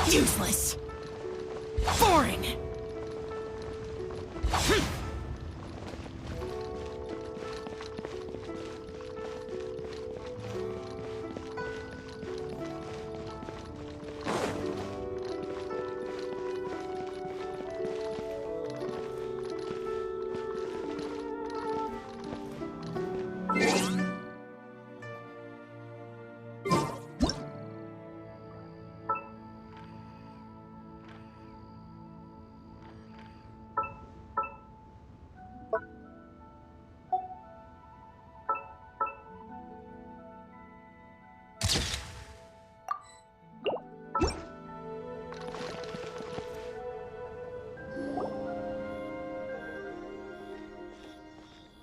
Useless. Boring.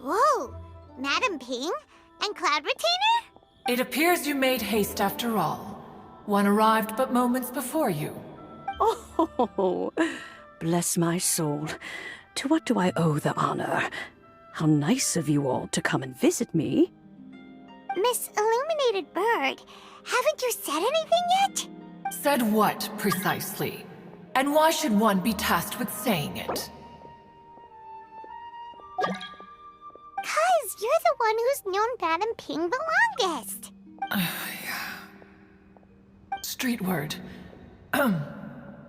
Whoa! Madam Ping? And Cloud Retainer? It appears you made haste after all. One arrived but moments before you. Oh, bless my soul. To what do I owe the honor? How nice of you all to come and visit me. Miss Illuminated Bird, haven't you said anything yet? Said what, precisely? And why should one be tasked with saying it? 'Cause you're the one who's known Madam Ping the longest. Street word.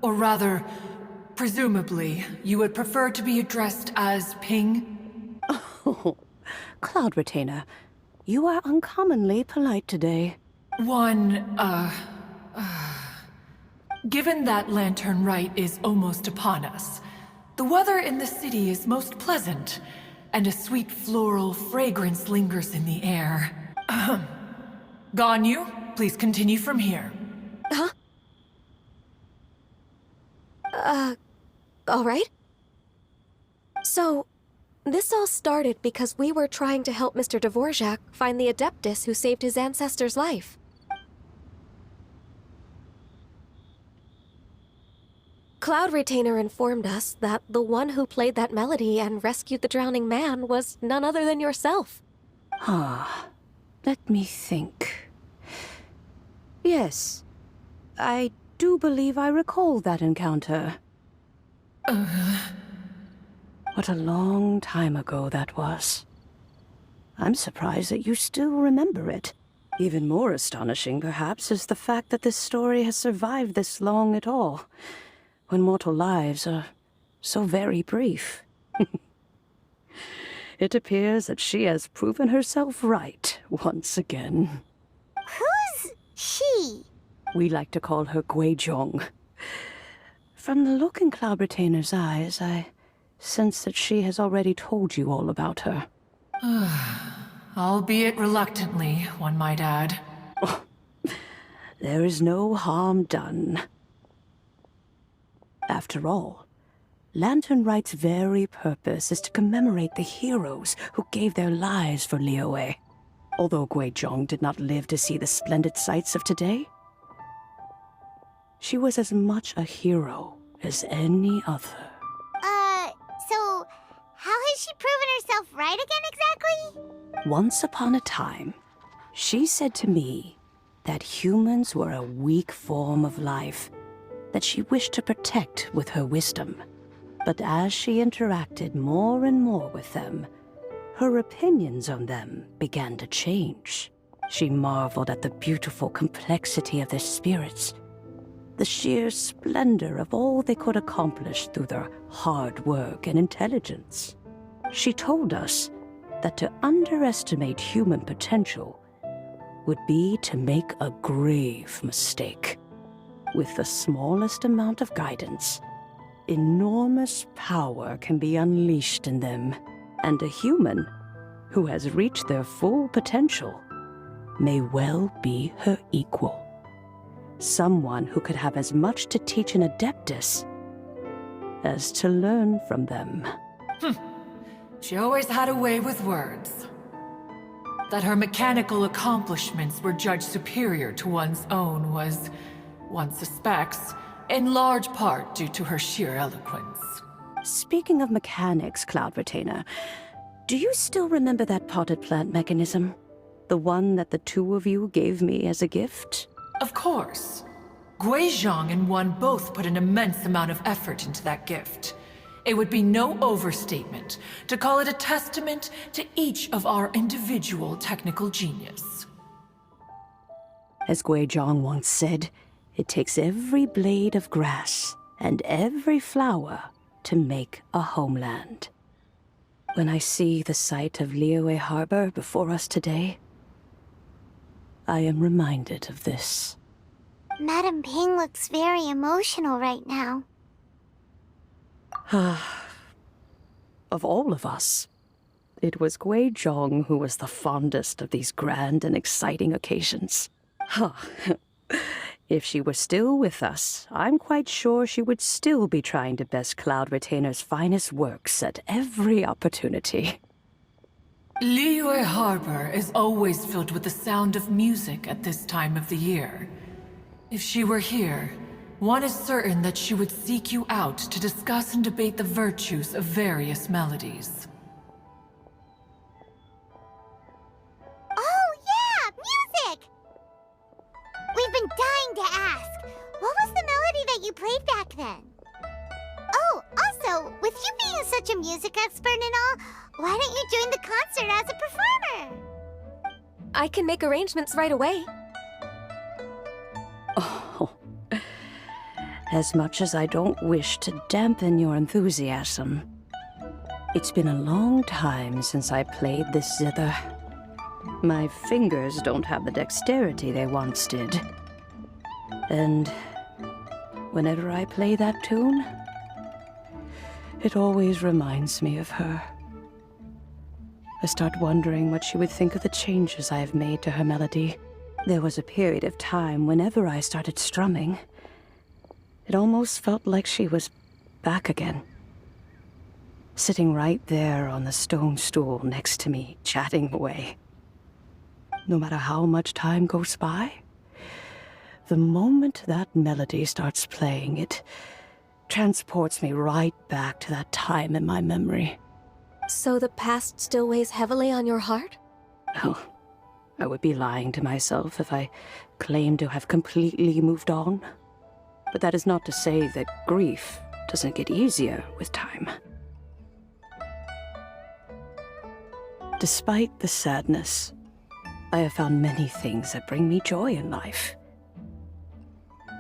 Or rather, presumably, you would prefer to be addressed as Ping? Oh, Cloud Retainer, you are uncommonly polite today. Given that Lantern Rite is almost upon us, the weather in the city is most pleasant, and a sweet floral fragrance lingers in the air. Ganyu, please continue from here. Huh? All right. So, this all started because we were trying to help Mr. Dvorak find the Adeptus who saved his ancestor's life. Cloud Retainer informed us that the one who played that melody and rescued the drowning man was none other than yourself. Ah, let me think. Yes, I do believe I recall that encounter. What a long time ago that was. I'm surprised that you still remember it. Even more astonishing, perhaps, is the fact that this story has survived this long at all, when mortal lives are so very brief. It appears that she has proven herself right once again. Who's she? We like to call her Guizhong. From the look in Cloud Retainer's eyes, I sense that she has already told you all about her. Albeit reluctantly, one might add. Oh, there is no harm done. After all, Lantern Rite's very purpose is to commemorate the heroes who gave their lives for Liyue. Although Guizhong did not live to see the splendid sights of today, she was as much a hero as any other. So how has she proven herself right again exactly? Once upon a time, she said to me that humans were a weak form of life that she wished to protect with her wisdom. But as she interacted more and more with them, her opinions on them began to change. She marveled at the beautiful complexity of their spirits, the sheer splendor of all they could accomplish through their hard work and intelligence. She told us that to underestimate human potential would be to make a grave mistake. With the smallest amount of guidance, enormous power can be unleashed in them, and a human who has reached their full potential may well be her equal. Someone who could have as much to teach an Adeptus as to learn from them. She always had a way with words. That her mechanical accomplishments were judged superior to one's own was, one suspects, in large part due to her sheer eloquence. Speaking of mechanics, Cloud Retainer, do you still remember that potted plant mechanism? The one that the two of you gave me as a gift? Of course. Guizhong and One both put an immense amount of effort into that gift. It would be no overstatement to call it a testament to each of our individual technical genius. As Guizhong once said, it takes every blade of grass and every flower to make a homeland. When I see the site of Liyue Harbor before us today, I am reminded of this. Madam Ping looks very emotional right now. Of all of us, it was Guizhong who was the fondest of these grand and exciting occasions. If she were still with us, I'm quite sure she would still be trying to best Cloud Retainer's finest works at every opportunity. Liyue Harbor is always filled with the sound of music at this time of the year. If she were here, one is certain that she would seek you out to discuss and debate the virtues of various melodies. Oh yeah, music! We've been dying to ask. What was the melody that you played back then? Oh, also, with you being such a music expert and all, why don't you join the concert as a performer? I can make arrangements right away. Oh, as much as I don't wish to dampen your enthusiasm, it's been a long time since I played this zither. My fingers don't have the dexterity they once did. And whenever I play that tune, it always reminds me of her. I start wondering what she would think of the changes I have made to her melody. There was a period of time whenever I started strumming, it almost felt like she was back again. Sitting right there on the stone stool next to me, chatting away. No matter how much time goes by, the moment that melody starts playing, it transports me right back to that time in my memory. So the past still weighs heavily on your heart? Oh, I would be lying to myself if I claimed to have completely moved on. But that is not to say that grief doesn't get easier with time. Despite the sadness, I have found many things that bring me joy in life.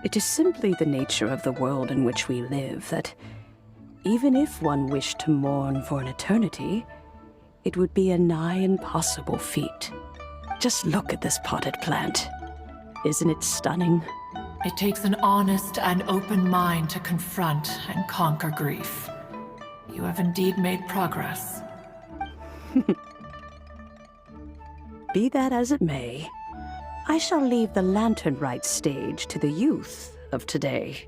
It is simply the nature of the world in which we live that, even if one wished to mourn for an eternity, it would be a nigh impossible feat. Just look at this potted plant. Isn't it stunning? It takes an honest and open mind to confront and conquer grief. You have indeed made progress. Be that as it may, I shall leave the Lantern Rite stage to the youth of today.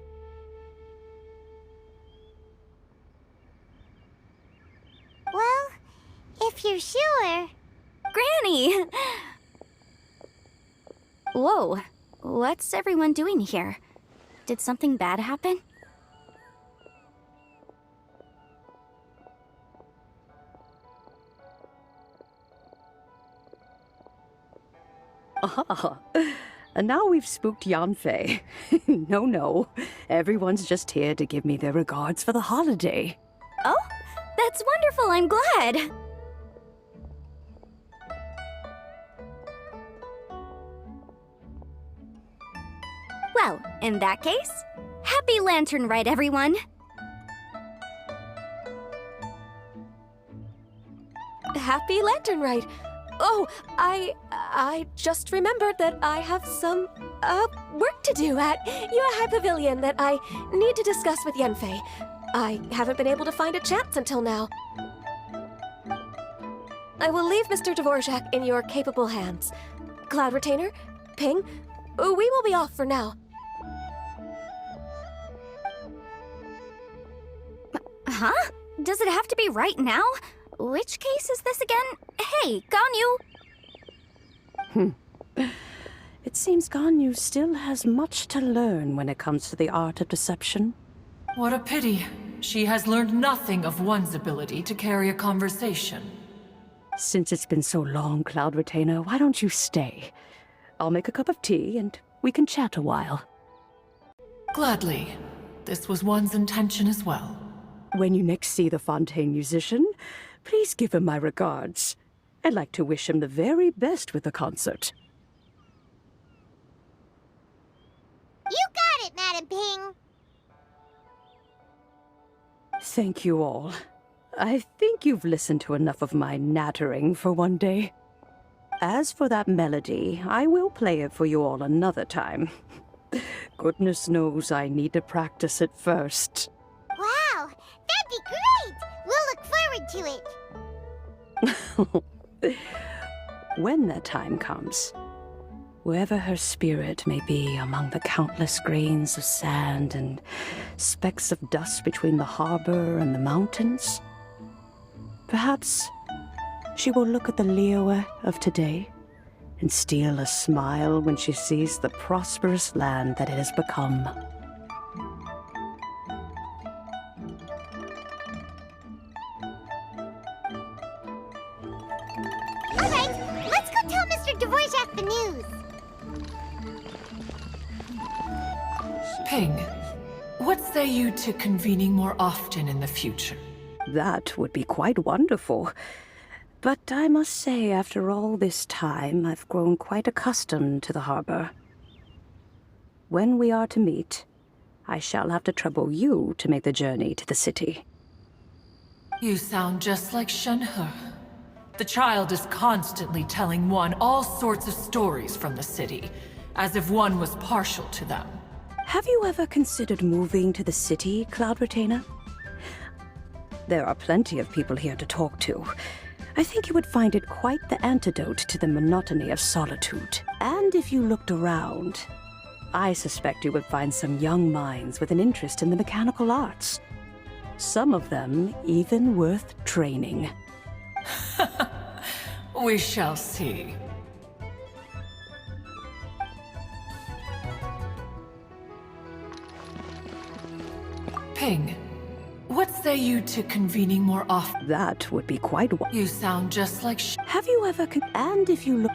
Well, if you're sure. Granny! Whoa, what's everyone doing here? Did something bad happen? Ah, and now we've spooked Yanfei. No, everyone's just here to give me their regards for the holiday. Oh, that's wonderful, I'm glad! Well, in that case, happy Lantern Rite, everyone! Happy Lantern Rite! Oh, I just remembered that I have some, work to do at Yuehai Pavilion that I need to discuss with Yanfei. I haven't been able to find a chance until now. I will leave Mr. Dvorak in your capable hands. Cloud Retainer, Ping, we will be off for now. Huh? Does it have to be right now? Which case is this again? Hey, Ganyu! It seems Ganyu still has much to learn when it comes to the art of deception. What a pity. She has learned nothing of one's ability to carry a conversation. Since it's been so long, Cloud Retainer, why don't you stay? I'll make a cup of tea and we can chat a while. Gladly. This was one's intention as well. When you next see the Fontaine musician, please give him my regards. I'd like to wish him the very best with the concert. You got it, Madam Ping. Thank you all. I think you've listened to enough of my nattering for one day. As for that melody, I will play it for you all another time. Goodness knows I need to practice it first. Wow, that'd be great! We'll look forward to it. When that time comes, wherever her spirit may be among the countless grains of sand and specks of dust between the harbor and the mountains, perhaps she will look at the Liyue of today and steal a smile when she sees the prosperous land that it has become. All right, let's go tell Mr. Dvorak the news. Ping, what say you to convening more often in the future? That would be quite wonderful. But I must say, after all this time, I've grown quite accustomed to the harbor. When we are to meet, I shall have to trouble you to make the journey to the city. You sound just like Shenhe. The child is constantly telling one all sorts of stories from the city, as if one was partial to them. Have you ever considered moving to the city, Cloud Retainer? There are plenty of people here to talk to. I think you would find it quite the antidote to the monotony of solitude. And if you looked around, I suspect you would find some young minds with an interest in the mechanical arts. Some of them even worth training. We shall see. Ping, what say you to convening more often? That would be quite You sound just like Have you ever and if you look